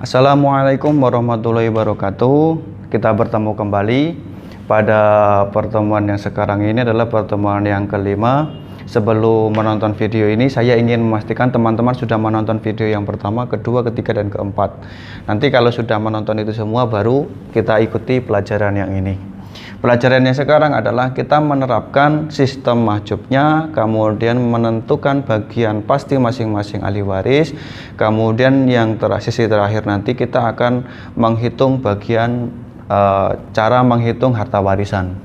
Assalamualaikum warahmatullahi wabarakatuh. Kita bertemu kembali pada pertemuan yang sekarang ini adalah pertemuan yang kelima. Sebelum menonton video ini, saya ingin memastikan teman-teman sudah menonton video yang pertama, kedua, ketiga, dan keempat. Nanti kalau sudah menonton itu semua, baru kita ikuti pelajaran yang ini. Pelajaran yang sekarang adalah kita menerapkan sistem mahjubnya, kemudian menentukan bagian pasti masing-masing ahli waris, kemudian yang sesi terakhir nanti kita akan menghitung bagian cara menghitung harta warisan.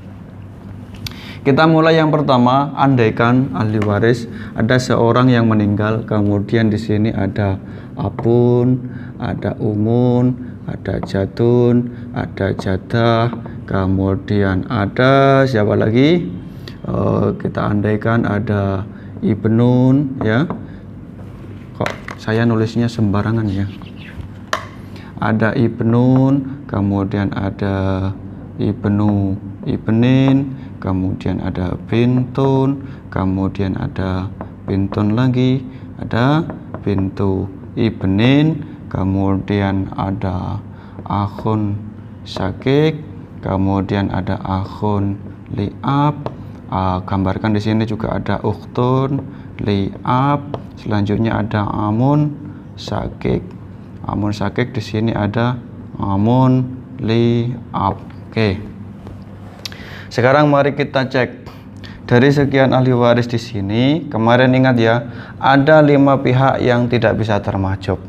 Kita mulai yang pertama, andaikan ahli waris ada seorang yang meninggal, kemudian di sini ada abun, ada umun, ada jadun, ada jadah, kemudian ada siapa lagi? Kita andaikan ada ibnun, ya. Kok saya nulisnya sembarangan ya? Ada ibnun, kemudian ada ibnin, kemudian ada bintun, kemudian ada bintun lagi, ada bintu ibnin, kemudian ada akhun syakik, kemudian ada akhun li'ab. Gambarkan di sini juga ada ukhtun li'ab. Selanjutnya ada amun syakik. Amun syakik di sini ada amun li'ab. Oke. Sekarang mari kita cek dari sekian ahli waris di sini. Kemarin ingat ya, ada 5 pihak yang tidak bisa termahjub.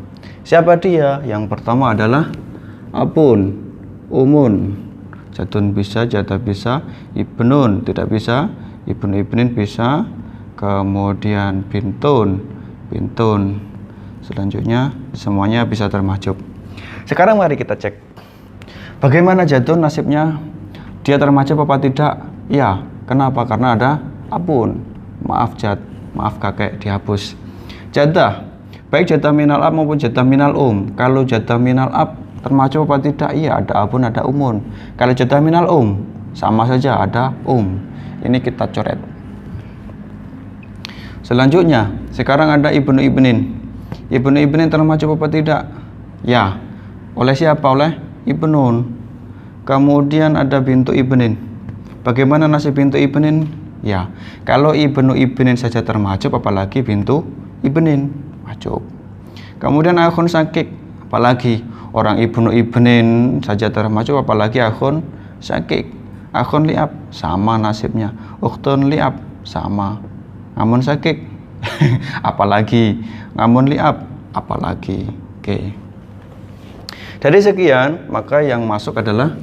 Siapa dia? Yang pertama adalah abun, umun, jadun bisa, jadah bisa, ibnun tidak bisa, ibnin bisa, kemudian bintun. Selanjutnya semuanya bisa termahjub. Sekarang mari kita cek bagaimana jadun nasibnya. Dia termahjub apa tidak? Ya. Kenapa? Karena ada abun. Maaf kakek, dihapus. Jadah, baik jadah minal ab maupun jadah minal Kalau jadah minal ab termahjub apa tidak? Iya, ada abun, ada umun. Kalau jadah minal sama saja, ada Ini kita coret. Selanjutnya, sekarang ada ibnin. Ibnin termahjub apa tidak? Ya. Oleh siapa? Oleh ibnun. Kemudian ada bintu ibnin. Bagaimana nasib bintu ibnin? Ya, kalau ibnin saja termahjub, apalagi bintu ibnin mahjub. Kemudian akhun syakik, apalagi orang ibnin saja termahjub, apalagi akhun syakik. Akhun li'ab sama nasibnya, ukhtun li'ab sama, amun syakik apalagi, amun li'ab apalagi. Oke. Dari sekian, maka yang masuk adalah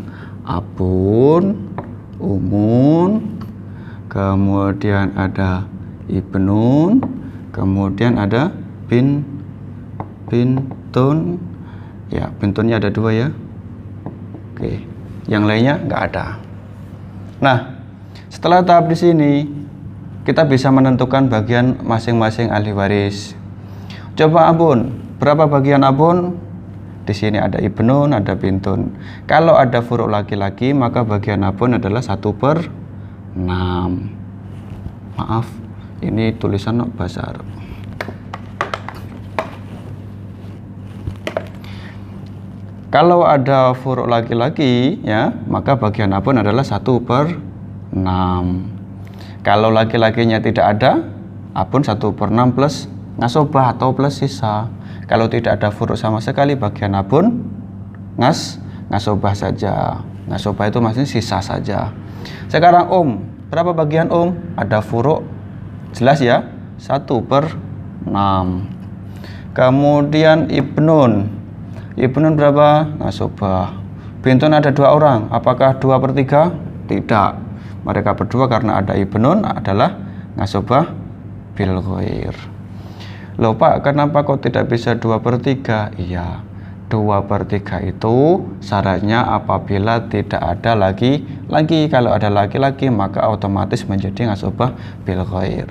abun, umun, kemudian ada ibnun, kemudian ada bintun. Ya, bintunnya ada 2 ya. Oke, yang lainnya nggak ada. Nah, setelah tahap di sini, kita bisa menentukan bagian masing-masing ahli waris. Coba abun, berapa bagian abun? Di sini ada ibnun, ada bintun. Kalau ada furuk laki-laki, maka bagian abun adalah 1/6. Maaf, ini tulisan bahasa Arab. Kalau ada furuk laki-laki, ya, maka bagian abun adalah 1/6. Kalau laki-lakinya tidak ada, abun 1/6 plus ngasobah atau plus sisa. Kalau tidak ada furuk sama sekali, bagian abun ngasobah saja. Ngasobah itu maksudnya sisa saja. Sekarang berapa bagian Ada furuk, jelas ya, 1/6. Kemudian ibnun berapa? Ngasobah. Bintun ada 2 orang, apakah 2/3? Tidak. Mereka berdua karena ada ibnun adalah ngasobah bil ghair. Loh Pak, kenapa kok tidak bisa 2/3? Iya, 2/3 itu syaratnya apabila tidak ada lagi. Kalau ada laki-laki, maka otomatis menjadi ngasobah bil ghair.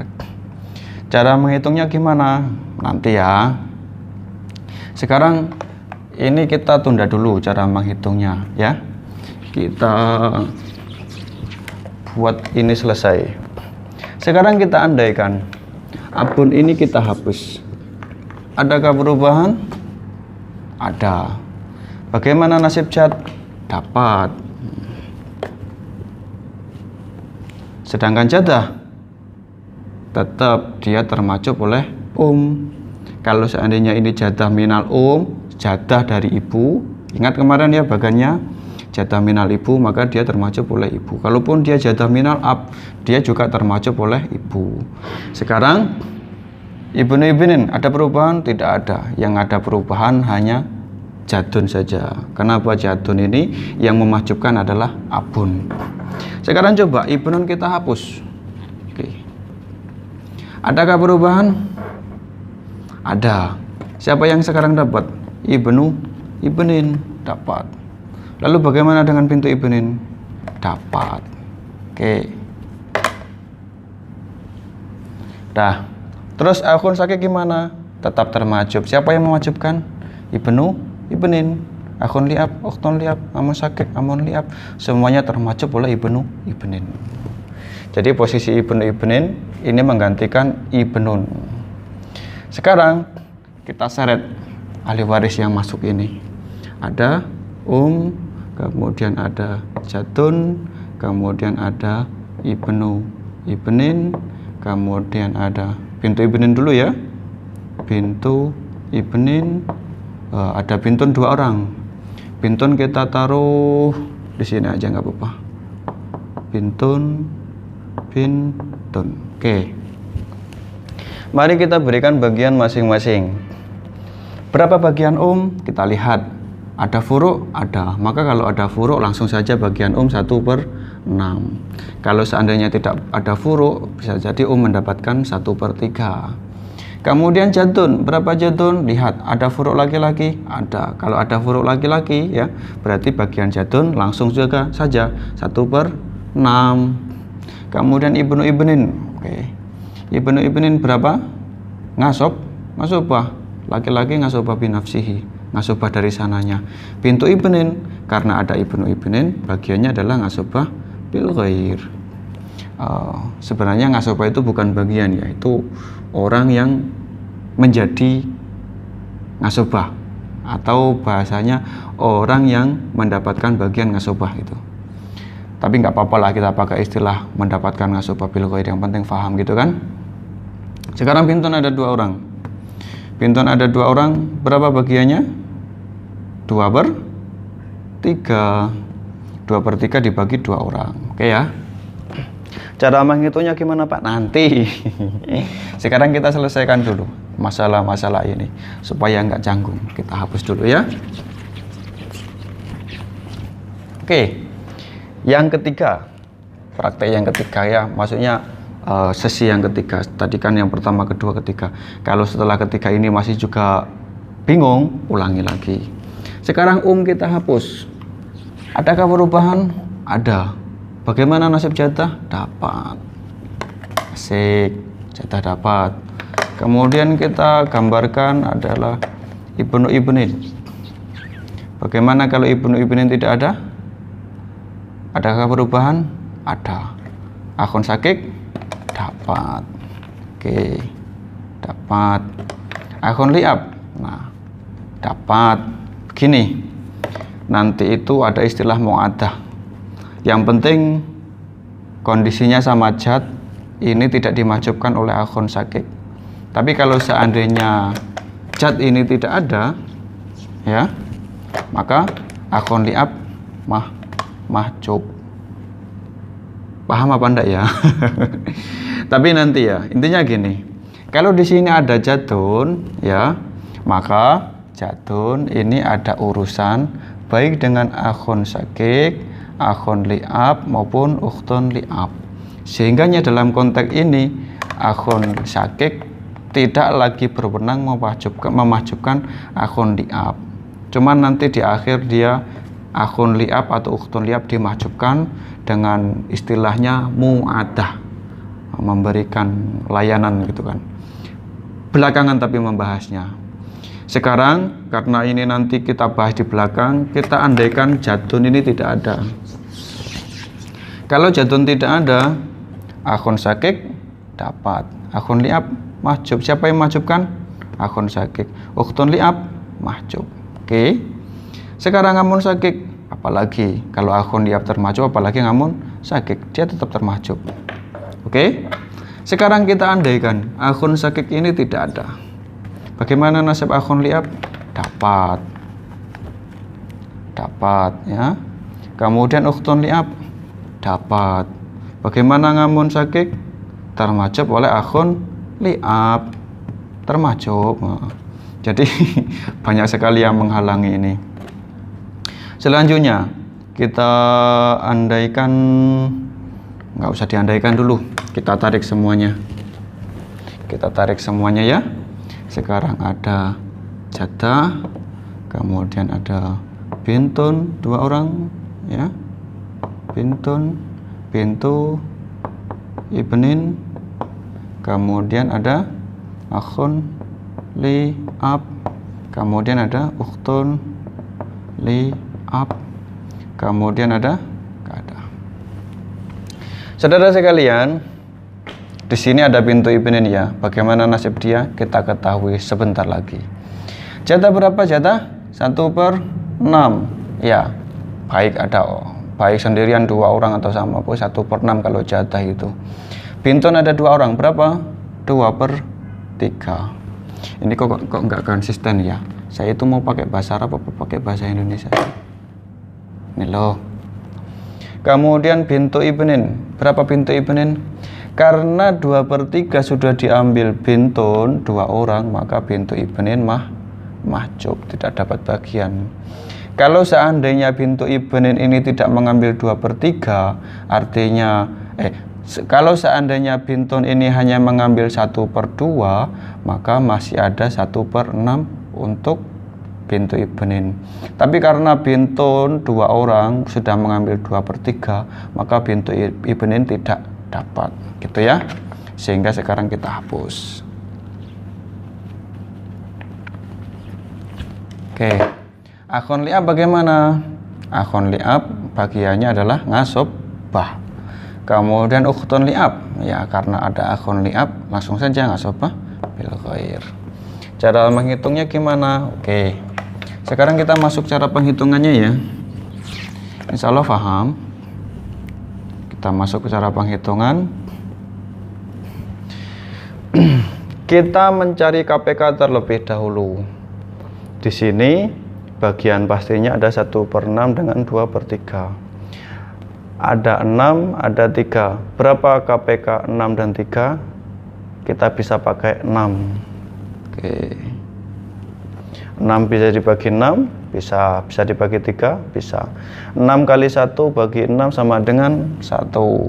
Cara menghitungnya gimana? Nanti ya. Sekarang ini kita tunda dulu cara menghitungnya ya. Kita buat ini selesai. Sekarang kita andaikan abun ini kita hapus. Adakah perubahan? Ada. Bagaimana nasib jad? Dapat. Sedangkan jadah tetap dia termacup oleh Kalau seandainya ini jadah minal jadah dari ibu, ingat kemarin ya bagannya jadah minal ibu, maka dia termacup oleh ibu. Kalaupun dia jadah minal ab, dia juga termacup oleh ibu. Sekarang ibnu ibnin ada perubahan? Tidak ada. Yang ada perubahan hanya jadun saja. Kenapa jadun ini? Yang memacupkan adalah abun. Sekarang coba ibnun kita hapus. Oke. Adakah perubahan? Ada. Siapa yang sekarang dapat? Ibnin dapat. Lalu bagaimana dengan pintu ibnin? Dapat. Oke. Dah. Terus akhun sakit gimana? Tetap termacup. Siapa yang memacupkan? Ibnin. Akhun liab, ukhtun liab, amun sakit, amun liab. Semuanya termacup oleh ibnin. Jadi posisi ibnin ini menggantikan ibnun. Sekarang kita seret ahli waris yang masuk ini. Ada kemudian ada jadun, kemudian ada ibnin, kemudian ada pintu ibnin dulu ya. Pintu ibnin, ada bintun 2 orang. Bintun kita taruh di sini aja nggak apa-apa. Bintun. Oke. Mari kita berikan bagian masing-masing. Berapa bagian Kita lihat. Ada furuk? Ada. Maka kalau ada furuk langsung saja bagian 1/6. Kalau seandainya tidak ada furuk, bisa jadi mendapatkan 1/3. Kemudian jadun, berapa jadun? Lihat, ada furuk laki-laki? Ada. Kalau ada furuk laki-laki ya, berarti bagian jadun langsung juga saja 1/6. Kemudian ibnin. Oke. Ibnin berapa? Ngasobah. Laki-laki ngasobah binafsihi. Ngasobah dari sananya. Pintu ibnin, karena ada ibnin, bagiannya adalah ngasobah bil ghair. Sebenarnya ngasobah itu bukan bagian ya, itu orang yang menjadi ngasobah, atau bahasanya orang yang mendapatkan bagian ngasobah itu. Tapi nggak apa-apa lah kita pakai istilah mendapatkan ngasobah bil ghair, yang penting paham gitu kan. Sekarang bintun ada 2 orang. Bintun ada 2 orang, berapa bagiannya? 2/3. 2/3 dibagi 2 orang. Oke ya. Cara menghitungnya gimana Pak? Nanti. Sekarang kita selesaikan dulu masalah-masalah ini supaya nggak canggung. Kita hapus dulu ya. Oke. Yang ketiga, praktek yang ketiga ya, maksudnya sesi yang ketiga. Tadi kan yang pertama, kedua, ketiga. Kalau setelah ketiga ini masih juga bingung, ulangi lagi. Sekarang kita hapus. Adakah perubahan? Ada. Bagaimana nasib jadah? Dapat. Asik, jadah dapat. Kemudian kita gambarkan adalah ibnin. Bagaimana kalau ibnin tidak ada? Adakah perubahan? Ada. Akhun sakit? Dapat. Oke. Dapat. Akhun liab? Nah, dapat. Begini. Nanti itu ada istilah mu'adah. Yang penting kondisinya sama jad ini tidak dimacupkan oleh akhun sakit. Tapi kalau seandainya jad ini tidak ada ya, maka akhun liab mahcub. Paham apa enggak ya? Tapi nanti ya, intinya gini. Kalau di sini ada jadun ya, maka jadun ini ada urusan baik dengan akhun sakik, akhun liab maupun ukhtun liab. Sehingganya dalam konteks ini akhun sakik tidak lagi berwenang memahjubkan akhun liab. Cuman nanti di akhir dia akhun liab atau ukhtun liab dimahjubkan dengan istilahnya mu'adah, memberikan layanan gitu kan. Belakangan tapi membahasnya. Sekarang karena ini nanti kita bahas di belakang, kita andaikan jadun ini tidak ada. Kalau jadun tidak ada, akhun sakik dapat, akhun liab mahjub. Siapa yang mahjubkan? Akhun sakik. Ukhtun liab mahjub. Oke. Sekarang ngamun sakit, apalagi kalau akun liap termajuk, apalagi ngamun sakit, dia tetap termajuk. Oke? Sekarang kita andaikan akun sakit ini tidak ada. Bagaimana nasib akun liap? Dapat ya. Kemudian ukhtun liap dapat. Bagaimana ngamun sakit? Termajuk oleh akun liap, termajuk. Jadi banyak sekali yang menghalangi ini. Selanjutnya kita andaikan, nggak usah diandaikan dulu, kita tarik semuanya. Kita tarik semuanya ya. Sekarang ada jadah, kemudian ada bintun 2 orang ya. Bintun, bintu, ibnin, kemudian ada akhun li'ab, kemudian ada ukhtun li'ab, kemudian ada kada. Saudara sekalian, di sini ada bintu ibnin ya. Bagaimana nasib dia? Kita ketahui sebentar lagi. Jatah berapa jatah? 1/6 ya. Baik sendirian 2 orang atau sama pun 1/6 kalau jatah itu. Bintun ada 2 orang, berapa? 2/3. Ini kok nggak konsisten ya. Saya itu mau pakai bahasa Arab apa pakai bahasa Indonesia? Ini loh. Kemudian bintu ibnin, berapa bintu ibnin? Karena 2/3 sudah diambil bintun 2 orang, maka bintu ibnin mahjub, tidak dapat bagian. Kalau seandainya bintu ibnin ini tidak mengambil 2/3, artinya kalau seandainya bintun ini hanya mengambil 1/2, maka masih ada 1/6 untuk bintu ibnin. Tapi karena bintun 2 orang sudah mengambil 2/3, maka bintu ibnin tidak dapat, gitu ya. Sehingga sekarang kita hapus. Oke. Akhun li'ab bagaimana? Akhun li'ab bagiannya adalah ngasobah. Kemudian ukhtun li'ab, ya karena ada akhun li'ab langsung saja ngasobah bil ghair. Cara menghitungnya gimana? Oke. Sekarang kita masuk cara penghitungannya ya. Insya Allah paham. Kita masuk ke cara penghitungan. Kita mencari KPK terlebih dahulu. Di sini bagian pastinya ada 1/6 dengan 2/3. Ada 6, ada 3. Berapa KPK 6 dan 3? Kita bisa pakai 6. Oke. 6 bisa dibagi 6, bisa dibagi 3, bisa. 6 kali 1 bagi 6 sama dengan 1.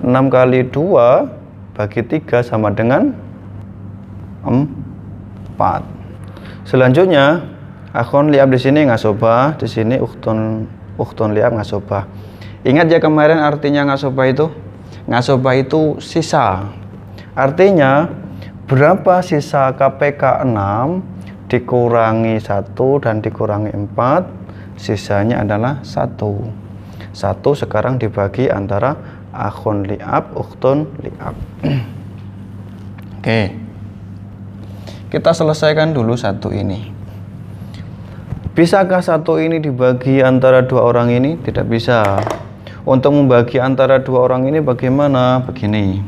6 kali 2 bagi 3 sama dengan 4. Selanjutnya akhun li'ab di sini ngasobah, di sini ukhtun li'ab ngasobah. Ingat ya kemarin artinya ngasobah itu? Ngasobah itu sisa. Artinya berapa sisa KPK 6 dikurangi 1 dan dikurangi 4, sisanya adalah 1. 1 sekarang dibagi antara akhun li'ab, ukhtun li'ab. Oke. Kita selesaikan dulu 1 ini. Bisakah 1 ini dibagi antara 2 orang ini? Tidak bisa. Untuk membagi antara 2 orang ini bagaimana? Begini.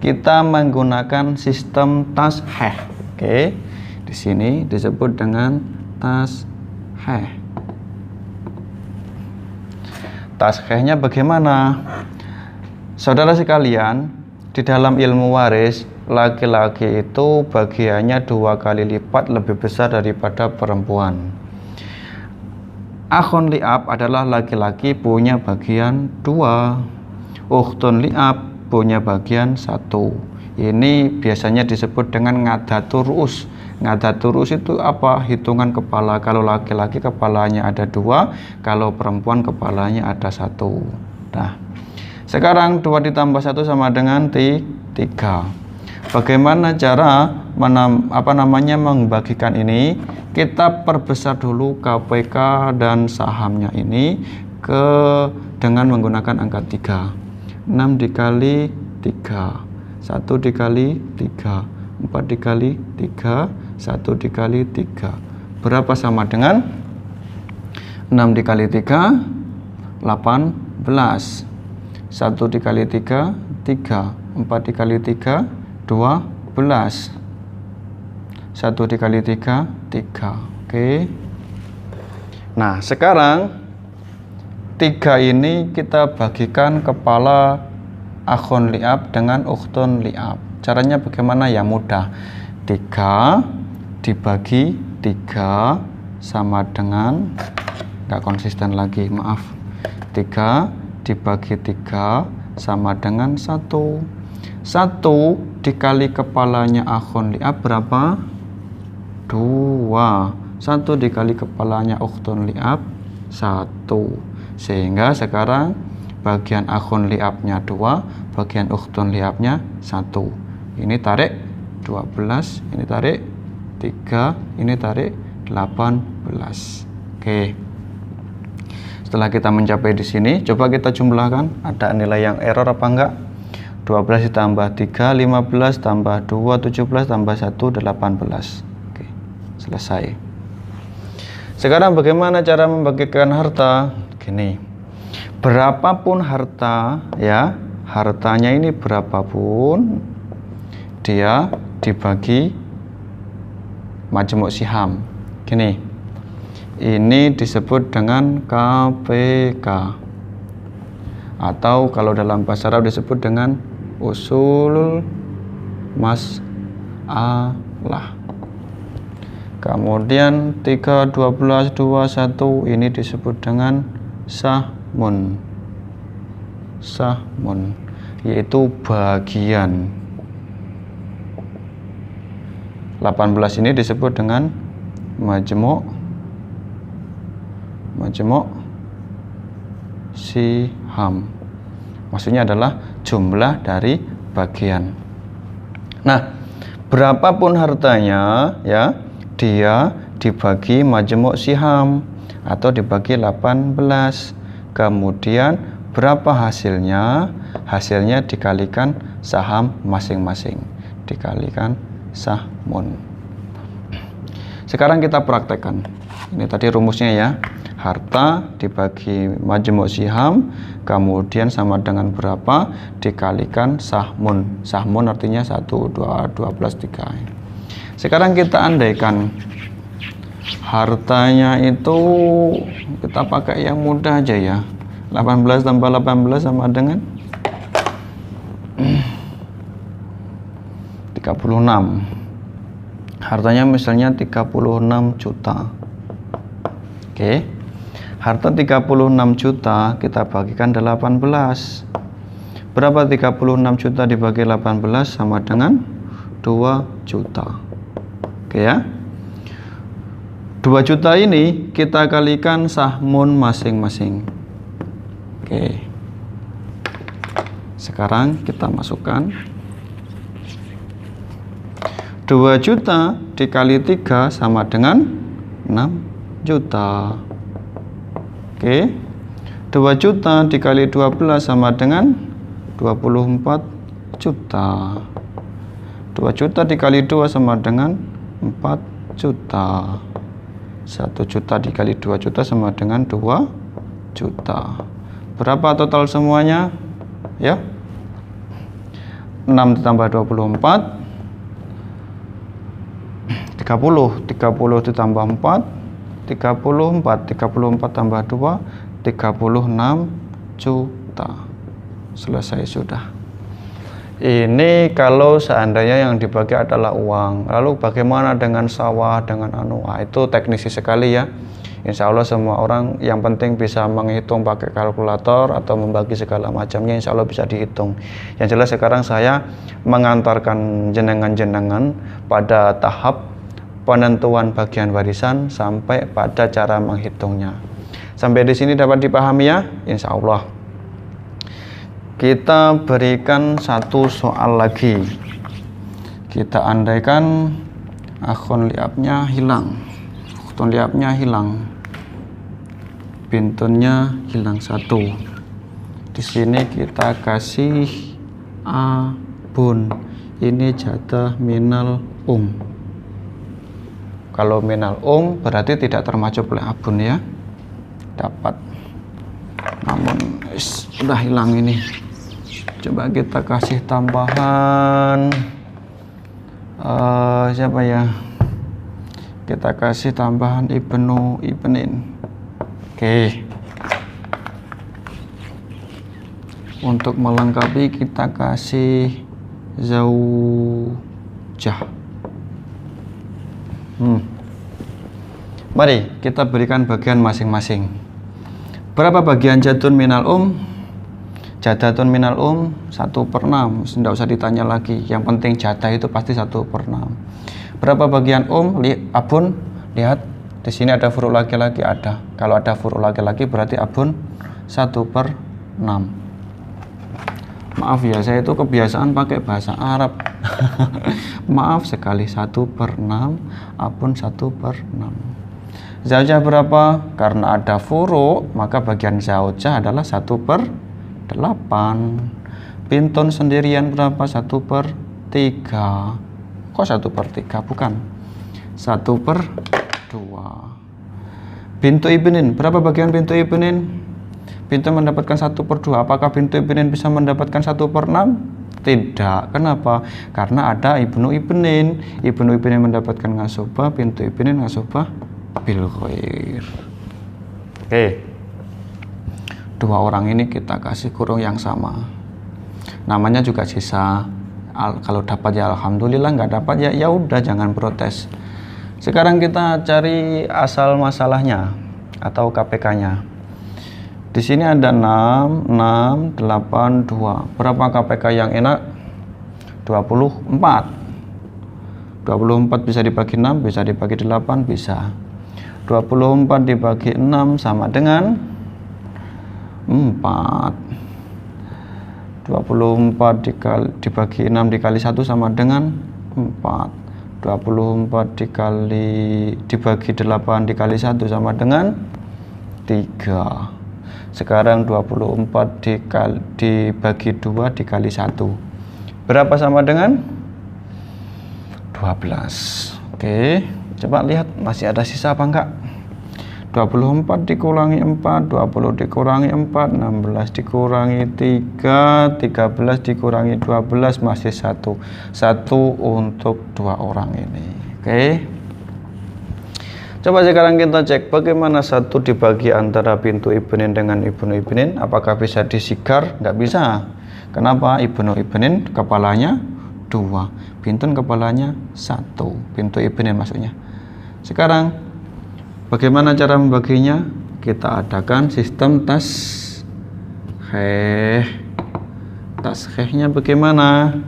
Kita menggunakan sistem tasheh. Oke. Di sini disebut dengan tasheh. Tashehnya bagaimana? Saudara sekalian, di dalam ilmu waris, laki-laki itu bagiannya 2 kali lipat lebih besar daripada perempuan. Akhun li'ab adalah laki-laki punya bagian 2. Ukhtun li'ab punya bagian 1. Ini biasanya disebut dengan ngadatur ru'us. Ngadatur ru'us itu apa? Hitungan kepala. Kalau laki-laki kepalanya ada 2, kalau perempuan kepalanya ada 1. Nah, sekarang 2 ditambah 1 sama dengan 3. Bagaimana cara membagikan ini? Kita perbesar dulu KPK dan sahamnya ini dengan menggunakan angka 3. 6 dikali 3, 1 dikali 3, 4 dikali 3, 1 dikali 3. Berapa sama dengan 6 dikali 3, 18. 1 dikali 3, 3. 4 dikali 3, 12. 1 dikali 3, 3. Oke. Nah, sekarang 3 ini kita bagikan kepala akhun li'ab dengan ukhtun li'ab. Caranya bagaimana? Ya mudah. 3 dibagi 3 sama dengan, nggak konsisten lagi, maaf. 3 dibagi 3 sama dengan 1. 1 dikali kepalanya akhun li'ab berapa? 2. 1 dikali kepalanya ukhtun li'ab 1. Sehingga sekarang bagian akhun li'abnya 2, bagian ukhtun li'abnya 1. Ini tarik 12, ini tarik 3, ini tarik 18. Oke. Setelah kita mencapai di sini, coba kita jumlahkan. Ada nilai yang error apa enggak? 12 ditambah 3, 15 tambah 2, 17 tambah 1, 18. Oke, selesai. Sekarang bagaimana cara membagikan harta? Gini, berapapun harta, ya, hartanya ini berapapun, dia dibagi majmuk siham. Gini, ini disebut dengan KPK, atau kalau dalam bahasa Arab disebut dengan usul mas'alah. Kemudian 3, 12, 2, 1 ini disebut dengan sahmun. Sahmun yaitu bagian. 18 ini disebut dengan majmuk siham. Maksudnya adalah jumlah dari bagian. Nah, berapapun hartanya, ya, dia dibagi majmuk siham atau dibagi 18. Kemudian berapa hasilnya? Hasilnya dikalikan saham masing-masing, dikalikan sahmun. Sekarang kita praktekkan. Ini tadi rumusnya, ya. Harta dibagi majmuk siham, kemudian sama dengan berapa dikalikan sahmun. Sahmun artinya 1, 2, 12, 3. Sekarang kita andaikan hartanya itu kita pakai yang mudah aja, ya. 18 tambah 18 sama dengan 36. Hartanya misalnya 36 juta. Oke. Harta 36 juta kita bagikan 18. Berapa 36 juta dibagi 18? Sama dengan 2 juta. Oke, ya. 2 juta ini kita kalikan sahmun masing-masing. Oke. Sekarang kita masukkan 2 juta dikali 3 sama dengan 6 juta. Oke. 2 juta dikali 12 sama dengan 24 juta. 2 juta dikali 2 sama dengan 4 juta. 1 juta dikali 2 juta sama dengan 2 juta. Berapa total semuanya? Ya. 6 ditambah 24 30. 30 ditambah 4 34. 34 tambah 2 36 juta. Selesai sudah. Ini kalau seandainya yang dibagi adalah uang. Lalu bagaimana dengan sawah, dengan itu teknisi sekali, ya. Insya Allah semua orang yang penting bisa menghitung pakai kalkulator atau membagi segala macamnya, insya Allah bisa dihitung. Yang jelas sekarang saya mengantarkan jenengan-jenengan pada tahap penentuan bagian warisan sampai pada cara menghitungnya. Sampai di sini dapat dipahami, ya? Insya Allah. Kita berikan satu soal lagi. Kita andaikan akhun li'abnya hilang, ukhtun li'abnya hilang, bintunnya hilang 1. Di sini kita kasih abun. Ini jatah minal Kalau minal berarti tidak termasuk oleh abun, ya. dapat. Namun udah hilang ini. Coba kita kasih tambahan siapa ya? Kita kasih tambahan Ibnu Ibnin. Oke. Untuk melengkapi kita kasih zaujah. Mari kita berikan bagian masing-masing. Berapa bagian jadun minal jadatun minal 1/6. Tidak usah ditanya lagi, yang penting jadah itu pasti 1/6. Berapa bagian abun? Lihat di sini ada huruf laki-laki, ada. Kalau ada huruf laki-laki berarti abun 1/6. Maaf ya, saya itu kebiasaan pakai bahasa Arab. Maaf sekali. 1/6, abun 1/6. Zaujah berapa? Karena ada furu, maka bagian zaujah adalah 1/8. Bintun sendirian berapa? 1/3. Kok 1/3? Bukan, 1/2. Bintu ibnin, berapa bagian bintu ibnin? Bintu mendapatkan 1/2. Apakah bintu ibnin bisa mendapatkan 1/6? Tidak. Kenapa? Karena ada ibnu ibnin. Ibnu ibnin mendapatkan ngasobah, bintu ibnin ngasobah bil khair. Oke. Dua orang ini kita kasih kurung yang sama. Namanya juga sisa. Kalau dapat ya alhamdulillah, nggak dapat ya udah, jangan protes. Sekarang kita cari asal masalahnya atau KPK-nya. Di sini ada 6, 6, 8, 2. Berapa KPK yang enak? 24. 24 bisa dibagi 6, bisa dibagi 8, bisa. 24 dibagi 6 sama dengan 4. 24 dibagi 6 dikali 1 sama dengan 4. 24 dibagi 8 dikali 1 sama dengan 3. Sekarang 24 dibagi 2 dikali 1. Berapa sama dengan 12. Oke, coba lihat masih ada sisa apa enggak. 24 dikurangi 4, 20 dikurangi 4, 16 dikurangi 3, 13 dikurangi 12, masih 1. 1 untuk 2 orang ini. Oke. Coba sekarang kita cek bagaimana 1 dibagi antara bintu ibnin dengan ibnu ibnin. Apakah bisa disigar? Nggak bisa. Kenapa? Ibnu ibnin kepalanya 2, bintun kepalanya 1. Bintu ibnin maksudnya. Sekarang bagaimana cara membaginya? Kita adakan sistem taskheh. Taskhehnya bagaimana?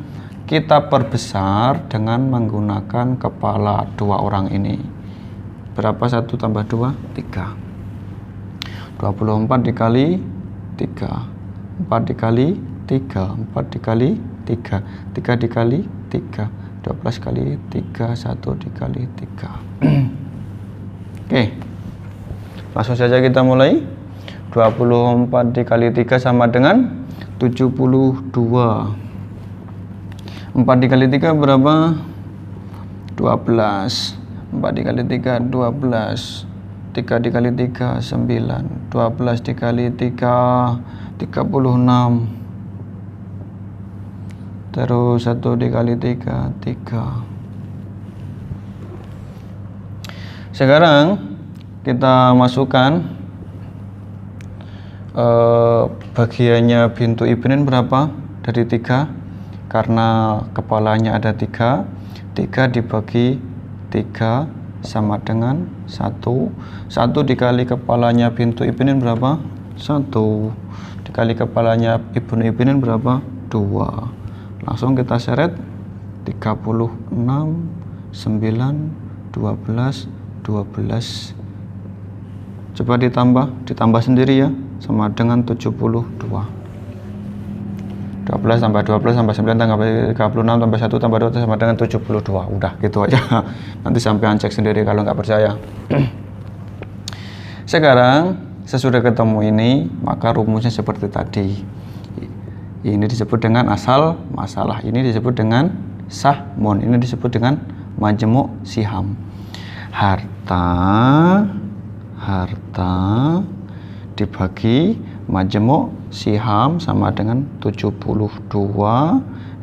Kita perbesar dengan menggunakan kepala 2 orang ini. Berapa 1 tambah 2? 3. 24 dikali 3. 4 dikali 3. 4 dikali 3. 3 dikali 3. 12 kali 3. 1 dikali 3. Oke. Langsung saja kita mulai. 24 dikali 3 sama dengan 72. 4 dikali 3 berapa? 12. 4 dikali 3 12. 3 dikali 3 9. 12 dikali 3 36. Terus 1 dikali 3 3. Sekarang kita masukkan bagiannya bintu ibnin berapa dari 3, karena kepalanya ada 3. 3 dibagi 3 sama dengan 1. 1 dikali kepalanya bintu ibnin berapa? 1. Dikali kepalanya ibnu ibnin berapa? 2. Langsung kita seret. 36 9 12 12. Coba ditambah sendiri ya, sama dengan 72. 12 tambah 12 tambah 9 tambah 36 tambah 1 tambah 2 sama dengan 72. Udah gitu aja. Nanti sampean cek sendiri kalau nggak percaya. Sekarang sesudah ketemu ini, maka rumusnya seperti tadi. Ini disebut dengan asal masalah, ini disebut dengan sahmun, ini disebut dengan majmu' siham. Harta dibagi majemuk siham sama dengan 72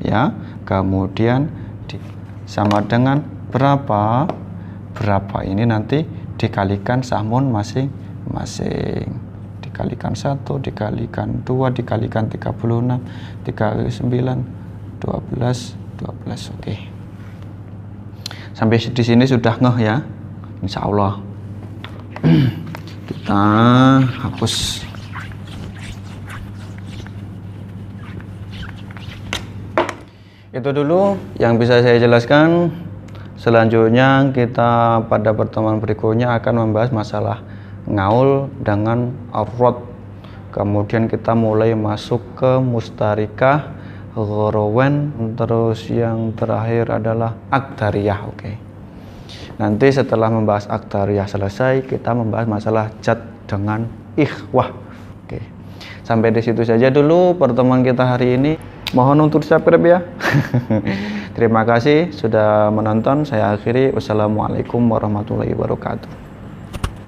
ya. Kemudian sama dengan berapa ini nanti dikalikan sahmun masing-masing. Dikalikan 1, dikalikan 2, dikalikan 36, dikali 9, 12. Oke. Sampai di sini sudah ngeh ya. Insya Allah. Kita hapus. Itu dulu yang bisa saya jelaskan. Selanjutnya kita pada pertemuan berikutnya akan membahas masalah ngaul dengan arrod. Kemudian kita mulai masuk ke mustarikah, ghorowen, terus yang terakhir adalah akdariyah. Oke. Nanti setelah membahas akdariyah selesai, kita membahas masalah jad dengan ikhwah. Oke. Sampai di situ saja dulu pertemuan kita hari ini. Mohon untuk subscribe ya. Terima kasih sudah menonton. Saya akhiri. Wassalamualaikum warahmatullahi wabarakatuh.